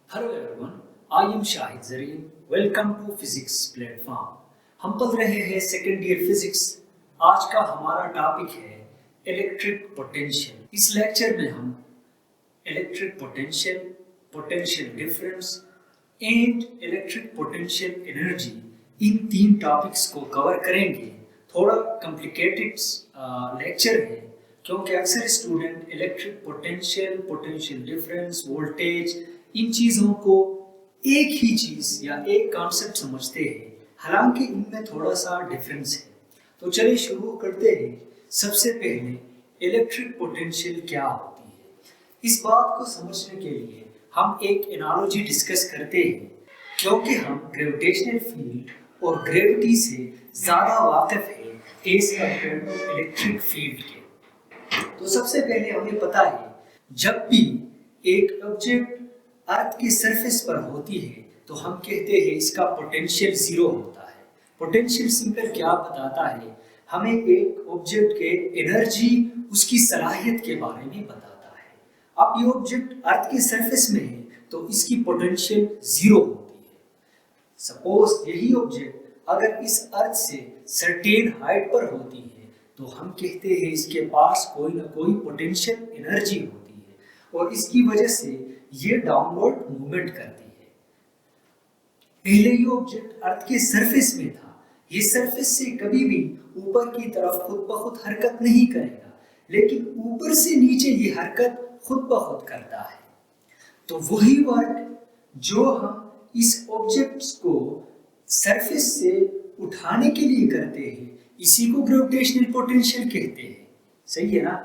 Hello everyone, I am Shahid Zarin. Welcome to physics platform. हम पढ़ रहे हैं सेकेंड ईयर फिजिक्स। आज का हमारा टॉपिक है इलेक्ट्रिक पोटेंशियल। इस लेक्चर में हम electric potential, potential difference and electric potential energy, इन तीन टॉपिक्स को कवर करेंगे। थोड़ा कॉम्प्लिकेटेड लेक्चर है क्योंकि अक्सर student electric potential, potential difference, voltage, इन चीज़ों को एक ही चीज़ या एक कॉन्सेप्ट समझते हैं, हालांकि इनमें थोड़ा सा डिफरेंस है। तो चलिए शुरू करते हैं। सबसे पहले इलेक्ट्रिक पोटेंशियल क्या होती है, इस बात को समझने के लिए हम एक एनालॉजी डिस्कस करते हैं, क्योंकि हम ग्रेविटेशनल फील्ड और ग्रेविटी से ज़्यादा वाकिफ है as compare to electric field के। तो सबसे पहले हमें पता है, जब भी एक ऑब्जेक्ट अर्थ की सरफेस पर होती है तो हम कहते हैं इसका पोटेंशियल जीरो होता है। पोटेंशियल सिंबल क्या बताता है? हमें एक ऑब्जेक्ट के एनर्जी, उसकी सलाहियत के बारे में बताता है। अब ये ऑब्जेक्ट अर्थ की सरफेस में है तो इसकी पोटेंशियल जीरो होती है। सपोज यही ऑब्जेक्ट अगर इस अर्थ से सर्टेन हाइट पर होती है तो हम कहते हैं इसके पास कोई ना कोई पोटेंशियल एनर्जी होती है और इसकी वजह से ये डाउनवर्ड मूवमेंट करती है। पहले ये ऑब्जेक्ट अर्थ के सरफेस में था, ये सरफेस से कभी भी ऊपर की तरफ खुद ब खुद हरकत नहीं करेगा, लेकिन ऊपर से नीचे ये हरकत खुद ब खुद करता है। तो वही वर्क जो हम इस ऑब्जेक्ट्स को सरफेस से उठाने के लिए करते हैं, इसी को ग्रेविटेशनल पोटेंशियल कहते हैं। सही है ना?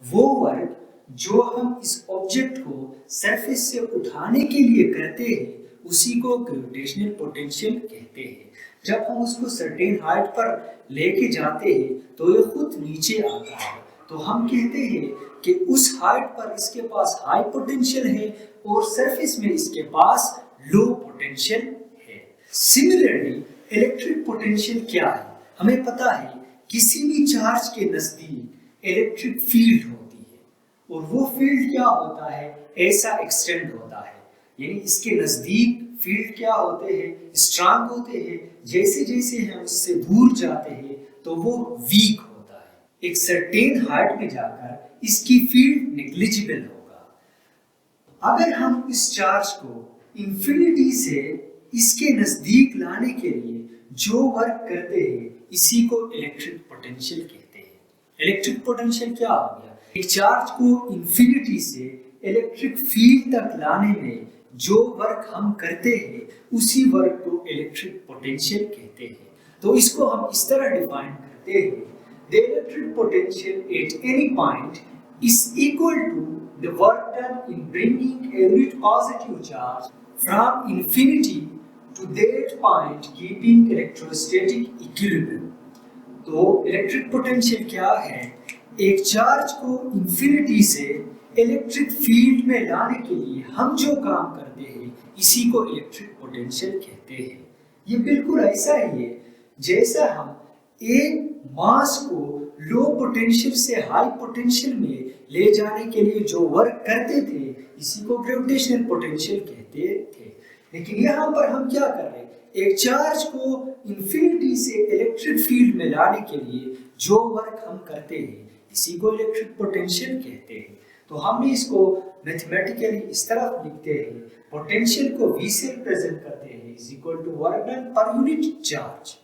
वो वर्क जो हम इस ऑब्जेक्ट को सरफेस से उठाने के लिए करते हैं, उसी को ग्रेविटेशनल पोटेंशियल कहते हैं। जब हम उसको सर्टेन हाइट पर लेके जाते हैं तो ये खुद नीचे आता है, तो हम कहते हैं कि उस हाइट पर इसके पास हाई पोटेंशियल है और सरफेस में इसके पास लो पोटेंशियल है। सिमिलरली इलेक्ट्रिक पोटेंशियल क्या है? हमें पता है किसी भी चार्ज के नजदीक इलेक्ट्रिक फील्ड होती है और वो फील्ड क्या होता है? ऐसा एक्सटेंड होता है, यानी इसके नजदीक फील्ड क्या होते हैं? स्ट्रांग होते हैं। जैसे जैसे हम उससे दूर जाते हैं तो वो वीक होता है। एक सर्टेन हाइट में जाकर इसकी फील्ड नेग्लिजिबल होगा। अगर हम इस चार्ज को इंफिनिटी से इसके नजदीक लाने के लिए जो वर्क करते हैं, इसी को इलेक्ट्रिक पोटेंशियल कहते हैं। इलेक्ट्रिक पोटेंशियल क्या हो गया? एक चार्ज को इंफिनिटी से इलेक्ट्रिक फील्ड तक लाने में जो वर्क हम करते हैं, उसी वर्क को इलेक्ट्रिक पोटेंशियल कहते हैं। तो इसको हम इस तरह डिफाइन करते हैं, the electric potential at any point is equal to the work done in bringing a unit positive charge from infinity to that point keeping electrostatic equilibrium. तो इलेक्ट्रिक पोटेंशियल क्या है? एक चार्ज को इंफिनिटी से electric field में लाने के लिए हम जो काम करते हैं, इसी को इलेक्ट्रिक पोटेंशियल कहते हैं। ये बिल्कुल ऐसा ही है जैसा हम एक मास को लो पोटेंशियल से हाई पोटेंशियल में ले जाने के लिए जो वर्क करते थे, इसी को ग्रेविटेशनल पोटेंशियल कहते थे। लेकिन यहाँ पर हम क्या कर रहे हैं? एक चार्ज को इंफिनिटी से इलेक्ट्रिक फील्ड में लाने के लिए जो वर्क हम करते हैं, इसी को इलेक्ट्रिक पोटेंशियल कहते हैं। तो हमने इसको मैथमेटिकली इस तरह लिखते हैं, पोटेंशियल को V से रिप्रेजेंट करते हैं, is equal to work done per unit charge.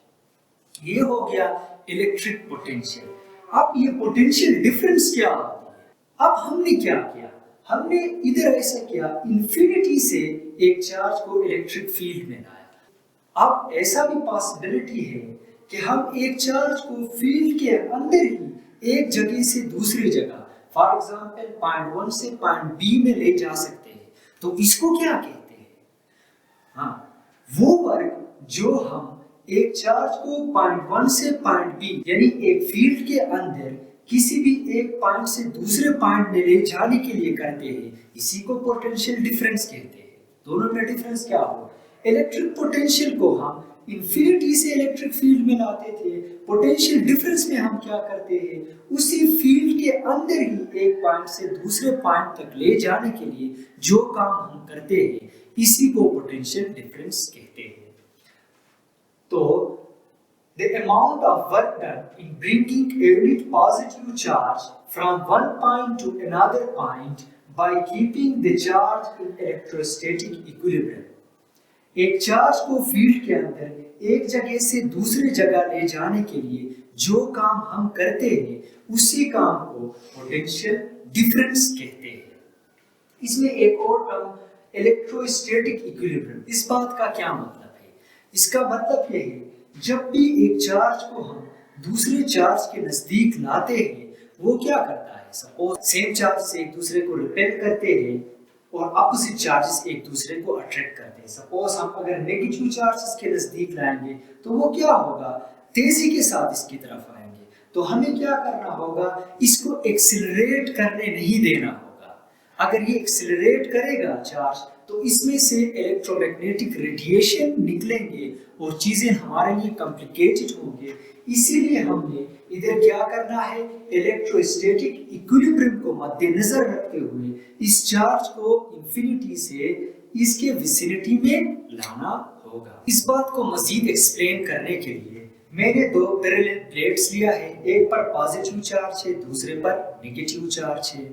ये हो गया इलेक्ट्रिक पोटेंशियल। अब ये पोटेंशियल डिफरेंस क्या होती है? अब हमने क्या किया? हमने इधर ऐसा किया, इंफिनिटी से एक चार्ज को इलेक्ट्रिक फील्ड में लाया। अब ऐसा भी पॉसिबिलिटी है कि हम एक चार्ज को फील्ड के अंदर ही एक जगह से दूसरी जगह, फॉर एग्जाम्पल पॉइंट 1 से पॉइंट बी में ले जा सकते हैं। तो इसको क्या कहते हैं? हाँ, वो वर्क जो हम एक चार्ज को पॉइंट 1 से पॉइंट बी, यानी एक फील्ड के अंदर किसी भी एक पॉइंट से दूसरे पॉइंट में ले जाने के लिए करते हैं, इसी को पोटेंशियल डिफरेंस कहते हैं। दोनों में डिफरेंस क्या हो? इलेक्ट्रिक पोटेंशियल को हम इंफिनिटी से इलेक्ट्रिक फील्ड में लाते थे, पोटेंशियल डिफरेंस में हम क्या करते हैं? उसी फील्ड के अंदर ही एक पॉइंट से दूसरे पॉइंट तक ले जाने के लिए जो काम हम करते हैं, इसी को पोटेंशियल डिफरेंस कहते हैं। तो the amount of work done in bringing a unit positive charge from one point to another point by keeping the charge in electrostatic equilibrium। एक चार्ज को फील्ड के अंदर एक जगह से दूसरे जगह ले जाने के लिए जो काम हम करते हैं उसी काम को पोटेंशियल डिफरेंस कहते हैं। इसमें एक और टर्म इलेक्ट्रोस्टैटिक इक्विलिब्रियम, इस बात का क्या मतलब है? इसका मतलब यह है जब भी एक चार्ज को हम दूसरे चार्ज के नजदीक लाते हैं वो क्या करता है, सपोज सेम चार्ज से एक दूसरे को रिपेल करते हैं और अपोजिट चार्जेस एक दूसरे को अट्रैक्ट करते हैं। सपोज हम अगर नेगेटिव चार्जेस के नजदीक लाएंगे तो वो क्या होगा, तेजी के साथ इसकी तरफ आएंगे। तो हमें क्या करना होगा, इसको एक्सिलरेट करने नहीं देना होगा। अगर ये एक्सिलरेट करेगा चार्ज तो इसमें से इलेक्ट्रोमैग्नेटिक रेडिएशन निकलेंगे और चीजें हमारे लिए कॉम्प्लिकेटेड होंगे। इसीलिए हमने इधर क्या करना है, इलेक्ट्रोस्टैटिक इक्विलिब्रियम को मद्देनजर रखते हुए इस चार्ज को इंफिनिटी से इसके विसिनिटी में लाना होगा। इस बात को मजीद एक्सप्लेन करने के लिए मैंने दो पैरेलल प्लेट्स लिया है, एक पर पॉजिटिव चार्ज है, दूसरे पर नेगेटिव चार्ज है।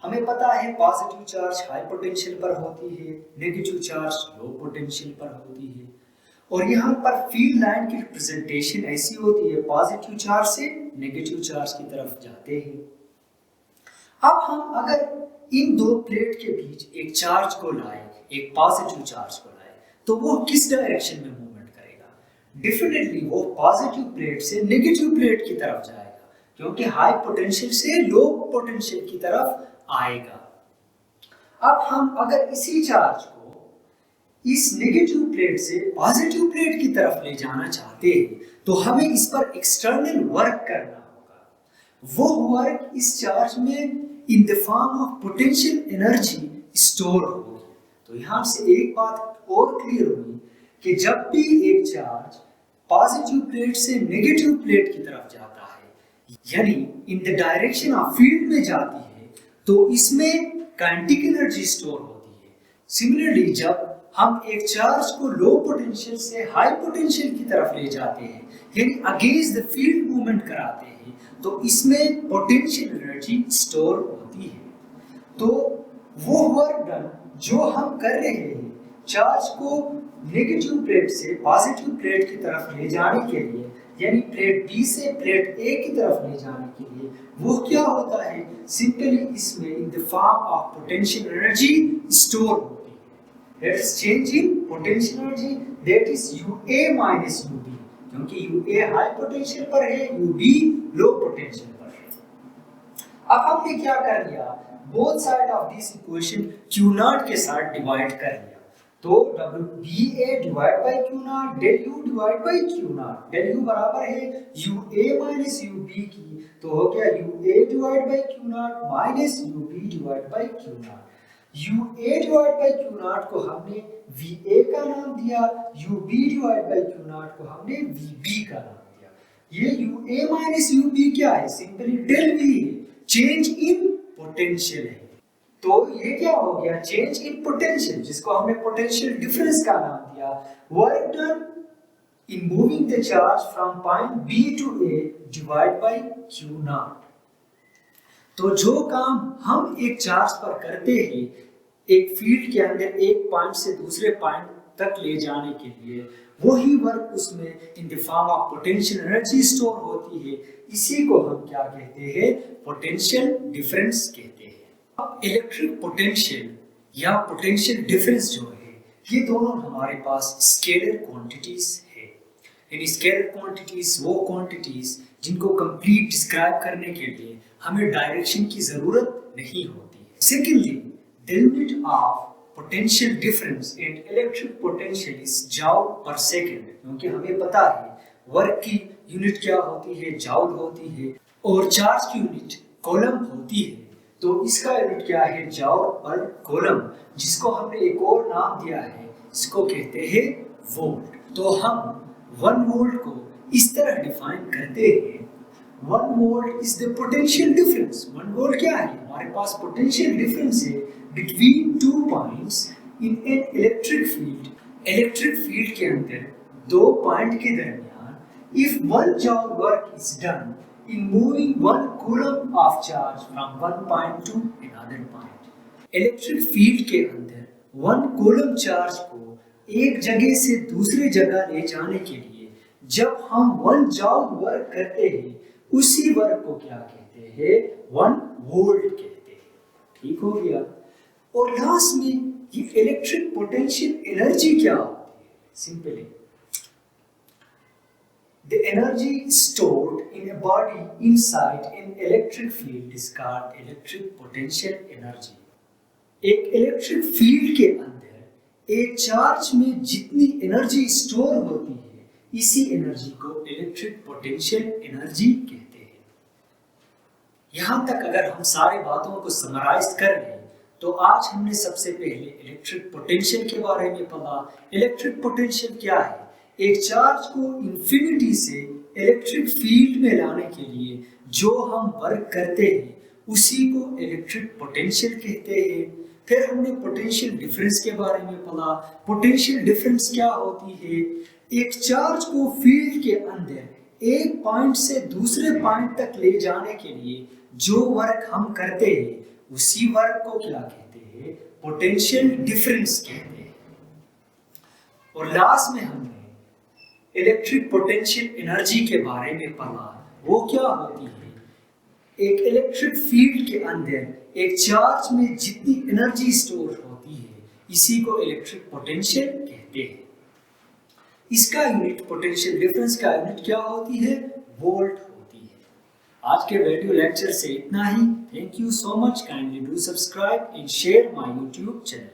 हमें पता है पॉजिटिव चार्ज हाई पोटेंशियल पर होती है, नेगेटिव चार्ज लो पोटेंशियल पर होती है। और यहाँ पर फील्ड लाइन की रिप्रेजेंटेशन ऐसी होती है, पॉजिटिव चार्ज से नेगेटिव चार्ज की तरफ जाते हैं। अब हम अगर इन दो प्लेट के बीच एक चार्ज को लाए, एक पॉजिटिव चार्ज को लाए, तो वो किस डायरेक्शन में मूवमेंट करेगा? डेफिनेटली वो पॉजिटिव प्लेट से नेगेटिव प्लेट की तरफ जाएगा, क्योंकि हाई पोटेंशियल से लो पोटेंशियल की तरफ आएगा। अब हम अगर इसी चार्ज को इस नेगेटिव प्लेट से पॉजिटिव प्लेट की तरफ ले जाना चाहते हैं तो हमें इस पर एक्सटर्नल वर्क करना होगा। वो वर्क इस चार्ज में in the form of potential energy store होगी। तो यहाँ से एक बात और क्लियर हुई कि जब भी एक चार्ज पॉजिटिव प्लेट से नेगेटिव प्लेट की तरफ जाता है, यानी in the direction of field में जाती है, तो इसमें काइनेटिक एनर्जी स्टोर होती है। सिमिलरली जब हम एक चार्ज को लो पोटेंशियल से हाई पोटेंशियल की तरफ ले जाते हैं, यानी अगेंस्ट द फील्ड मूवमेंट कराते हैं, तो इसमें पोटेंशियल एनर्जी स्टोर होती है। तो वो वर्क डन जो हम कर रहे हैं चार्ज को नेगेटिव प्लेट से पॉजिटिव प्लेट की तरफ ले जाने के लिए, यानी प्लेट बी से प्लेट ए की तरफ ले जाने के लिए, वो क्या होता है, सिंपली इसमें in the form of potential energy store होती है। That is change in potential energy, that is UA minus UB, क्योंकि UA हाई पोटेंशियल पर है, UB लो पोटेंशियल पर है। अब हमने क्या कर लिया, both side of this equation Q0 के साथ डिवाइड कर लिया। तो WBA divide by Q0 del U divide by Q0, del U बराबर है UA माइनस UB की, तो हो गया UA divide by Q0 minus UB divide by Q0। UA divide by Q0 को हमने VA का नाम दिया, UB डिवाइड बाय Q0 को हमने VB का नाम दिया। ये UA माइनस UB क्या है, सिंपली del V है, चेंज इन पोटेंशियल है। तो ये क्या हो गया, चेंज इन पोटेंशियल, जिसको हमने पोटेंशियल डिफरेंस का नाम दिया। Work done in moving the charge from point B to A divide by Q0। तो जो काम हम एक चार्ज पर करते हैं एक फील्ड के अंदर एक पॉइंट से दूसरे पॉइंट तक ले जाने के लिए, वही वर्क उसमें in the form of potential energy store होती है। इसी को हम क्या कहते हैं, पोटेंशियल डिफरेंस कहते हैं। अब इलेक्ट्रिक पोटेंशियल या पोटेंशियल डिफरेंस जो है, ये दोनों हमारे पास स्केलर क्वांटिटीज है। इन स्केलर क्वांटिटीज वो क्वांटिटीज जिनको कंप्लीट डिस्क्राइब करने के लिए हमें डायरेक्शन की जरूरत नहीं होती है। Secondly, the unit of potential difference in electric potential is joule per second, क्योंकि हमें पता है वर्क की यूनिट क्या होती है, जाउल होती है, और चार्ज की यूनिट कूलम्ब होती है। तो इसका यूनिट क्या है, जाउल पर कूलम्ब, जिसको हमने एक और नाम दिया है, इसको कहते हैं वोल्ट। तो हम 1 वोल्ट को इस तरह डिफाइन करते हैं, 1 volt is the potential difference. 1 volt क्या है, हमारे पास पोटेंशियल डिफरेंस है between 2 points in an electric field के अंदर दो पॉइंट के दरमियान if one job work is done in moving one coulomb of charge from one point two another point. Electric field के अंदर वन कूलम चार्ज को एक जगह से दूसरी जगह ले जाने के लिए जब हम वन जॉब वर्क करते हैं उसी वर्क को क्या कहते हैं, वन वोल्ट कहते हैं। ठीक हो गया। और लास्ट में ये इलेक्ट्रिक पोटेंशियल एनर्जी क्या होती है? Simply the energy stored in a body inside an electric field is called electric potential energy. एक इलेक्ट्रिक फील्ड के अंदर एक चार्ज में जितनी एनर्जी स्टोर होती है इसी एनर्जी को इलेक्ट्रिक पोटेंशियल एनर्जी कहते हैं। यहां तक अगर हम सारे बातों को समराइज कर लें तो आज हमने सबसे पहले इलेक्ट्रिक पोटेंशियल के बारे में पढ़ा। इलेक्ट्रिक पोटेंशियल क्या है? एक चार्ज को इंफिनिटी से इलेक्ट्रिक फील्ड में लाने के लिए जो हम वर्क करते हैं उसी को इलेक्ट्रिक पोटेंशियल कहते हैं। फिर हमने पोटेंशियल डिफरेंस के बारे में पढ़ा। पोटेंशियल डिफरेंस क्या होती है? एक चार्ज को फील्ड के अंदर एक पॉइंट से दूसरे पॉइंट तक ले जाने के लिए जो वर्क हम करते हैं उसी वर्क को क्या कहते हैं, पोटेंशियल डिफरेंस कहते हैं। और लास्ट में हमने इलेक्ट्रिक पोटेंशियल एनर्जी के बारे में पढ़ा। वो क्या होती है? एक इलेक्ट्रिक फील्ड के अंदर एक चार्ज में जितनी एनर्जी स्टोर होती है इसी को इलेक्ट्रिक पोटेंशियल कहते हैं। इसका यूनिट, पोटेंशियल डिफरेंस का यूनिट क्या होती है? वोल्ट होती है। आज के वीडियो लेक्चर से इतना ही। Thank you so much. Kindly do subscribe and share my YouTube channel.